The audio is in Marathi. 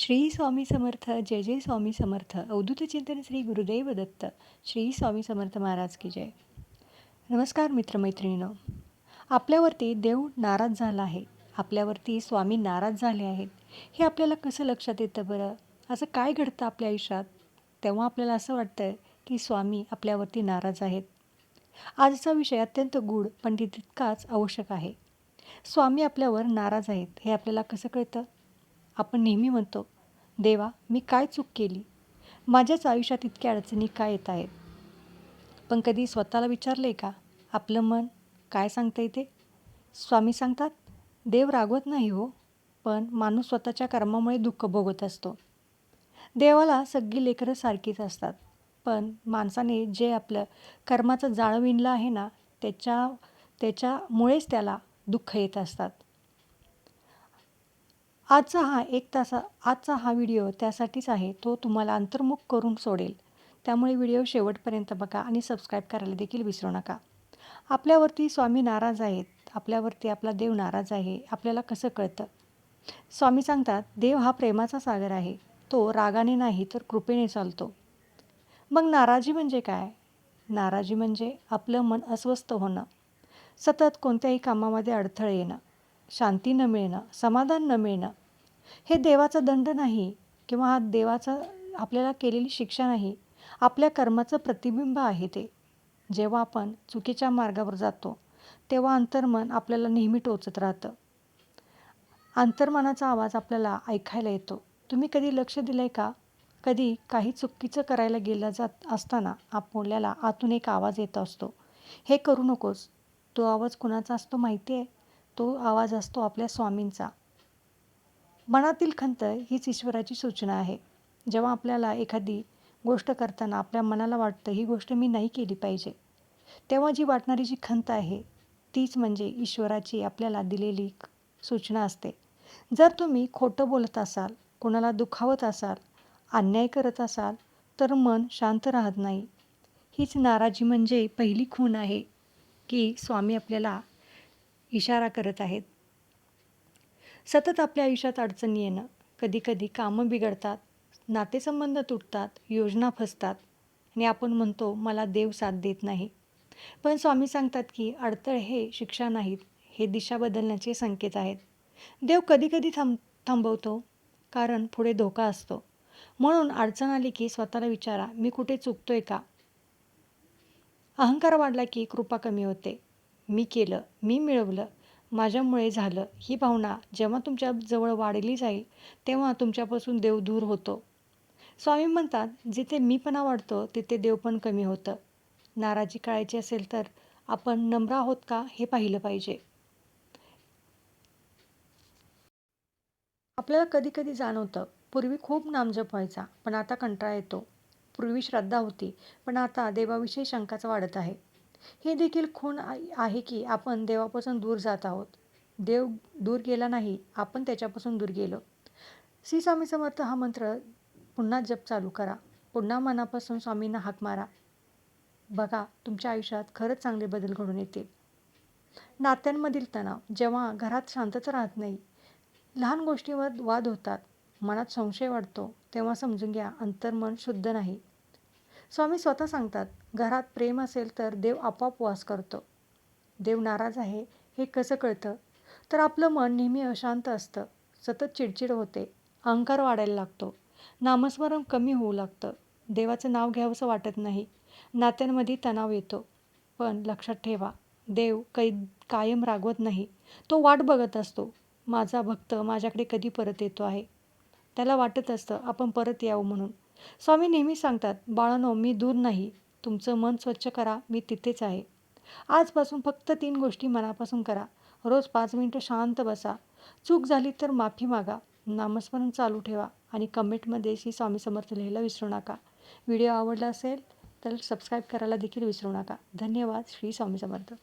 श्री स्वामी समर्थ. जय जय स्वामी समर्थ. अवधूत चिंतन श्री गुरुदेव दत्त. श्री स्वामी समर्थ महाराज की जय. नमस्कार मित्रमैत्रिणींनो. आपल्यावरती देव नाराज झाला आहे, आपल्यावरती स्वामी नाराज झाले आहेत, हे आपल्याला कसं लक्षात येतं बरं? असं काय घडतं आपल्या आयुष्यात तेव्हा आपल्याला असं वाटतं की स्वामी आपल्यावरती नाराज आहेत? आजचा विषय अत्यंत गूढ पण तितकाच आवश्यक आहे. स्वामी आपल्यावर नाराज आहेत हे आपल्याला कसं कळतं? आपण नेहमी म्हणतो, देवा मी काय चूक केली, माझ्याच आयुष्यात इतक्या अडचणी काय येत आहेत? पण कधी स्वतःला विचारले का, आपलं मन काय सांगतं ते? स्वामी सांगतात, देव रागवत नाही हो, पण माणूस स्वतःच्या कर्मामुळे दुःख भोगत असतो. देवाला सगळी लेकरं सारखीच असतात, पण माणसाने जे आपलं कर्माचं जाळं विणलं आहे ना, त्याच्यामुळेच त्याला दुःख येत असतात. आजचा हा व्हिडिओ त्यासाठीच आहे. तो तुम्हाला अंतर्मुख करून सोडेल. त्यामुळे व्हिडिओ शेवटपर्यंत बघा आणि सबस्क्राईब करायला देखील विसरू नका. आपल्यावरती स्वामी नाराज आहेत, आपल्यावरती आपला देव नाराज आहे, आपल्याला कसं कळतं? स्वामी सांगतात, देव हा प्रेमाचा सागर आहे. तो रागाने नाही तर कृपेने चालतो. मग नाराजी म्हणजे काय? नाराजी म्हणजे आपलं मन अस्वस्थ होणं, सतत कोणत्याही कामामध्ये अडथळे येणं, शांती न मिळणं, समाधान न मिळणं. हे देवाचा दंड नाही किंवा हा देवाचा आपल्याला केलेली शिक्षा नाही. आपल्या कर्माचं प्रतिबिंब आहे ते. जेव्हा आपण चुकीच्या मार्गावर जातो, तेव्हा अंतर्मन आपल्याला नेहमी टोचत राहतं. अंतर्मनाचा आवाज आपल्याला ऐकायला येतो. तुम्ही कधी लक्ष दिलं आहे का? कधी काही चुकीचं करायला गेलं जात असताना आपल्याला आतून एक आवाज येत असतो, हे करू नकोस. तो आवाज कुणाचा असतो माहिती आहे? तो आवाज असतो आपल्या स्वामींचा. मनातील खंत हीच ईश्वराची सूचना आहे. जेव्हा आपल्याला एखादी गोष्ट करताना आपल्या मनाला वाटतं ही गोष्ट मी नाही केली पाहिजे, तेव्हा जी वाटणारी जी खंत आहे तीच म्हणजे ईश्वराची आपल्याला दिलेली सूचना असते. जर तुम्ही खोटं बोलत असाल, कोणाला दुखावत असाल, अन्याय करत असाल, तर मन शांत राहत नाही. हीच नाराजी म्हणजे पहिली खूण आहे की स्वामी आपल्याला इशारा करत आहेत. सतत आपल्या आयुष्यात अडचणी येणं, कधीकधी कामं बिघडतात, नातेसंबंध तुटतात, योजना फसतात आणि आपण म्हणतो मला देव साथ देत नाही. पण स्वामी सांगतात की अडथळे हे शिक्षा नाहीत, हे दिशा बदलण्याचे संकेत आहेत. देव कधीकधी थांबवतो कारण पुढे धोका असतो. म्हणून अडचण आली की स्वतःला विचारा, मी कुठे चुकतोय का? अहंकार वाढला की कृपा कमी होते. मी केलं, मी मिळवलं, माझ्यामुळे झालं, ही भावना जेव्हा तुमच्या जवळ वाढली जाईल, तेव्हा तुमच्यापासून देव दूर होतो. स्वामी म्हणतात, जिथे मीपणा वाढतो तिथे देव पण कमी होतं. नाराजी कळायची असेल तर आपण नम्र आहोत का हे पाहिलं पाहिजे. आपल्याला कधी-कधी जाणवतं, पूर्वी खूप नामजप व्हायचा, पण आता कंटाळा येतो. पूर्वी श्रद्धा होती, पण आता देवाविषयी शंकाच वाढत आहे. हे देखील खूण आहे की आपण देवापासून दूर जात आहोत. देव दूर गेला नाही, आपण त्याच्यापासून दूर गेलो. श्री स्वामी समर्थ हा मंत्र पुन्हा जप चालू करा. पुन्हा मनापासून स्वामींना हाक मारा. बघा, तुमच्या आयुष्यात खरंच चांगले बदल घडून येतील. नात्यांमधील तणाव, जेव्हा घरात शांतता राहत नाही, लहान गोष्टीवर वाद होतात, मनात संशय वाढतो, तेव्हा समजून घ्या अंतर्मन शुद्ध नाही. स्वामी स्वतः सांगतात, घरात प्रेम असेल तर देव आपोआप वास करतो. देव नाराज आहे हे कसं कळतं? तर आपलं मन नेहमी अशांत असतं, सतत चिडचिड होते, अहंकार वाढायला लागतो, नामस्मरण कमी होऊ लागतं, देवाचं नाव घ्यावंसं वाटत नाही, नात्यांमध्ये तणाव येतो. पण लक्षात ठेवा, देव कायम रागवत नाही. तो वाट बघत असतो, माझा भक्त माझ्याकडे कधी परत येतो आहे. त्याला वाटत असतं आपण परत यावं म्हणून. स्वामी नेहमी सांगतात, बाळांनो मी दूर नाही, तुमचं मन स्वच्छ करा, मी तिथेच आहे. आजपासून फक्त 3 गोष्टी मनापासून करा. रोज 5 मिनिटं शांत बसा. चूक झाली तर माफी मागा. नामस्मरण चालू ठेवा आणि कमेंटमध्ये श्री स्वामी समर्थ लिहायला विसरू नका. व्हिडिओ आवडला असेल तर सबस्क्राईब करायला देखील विसरू नका. धन्यवाद. श्री स्वामी समर्थ.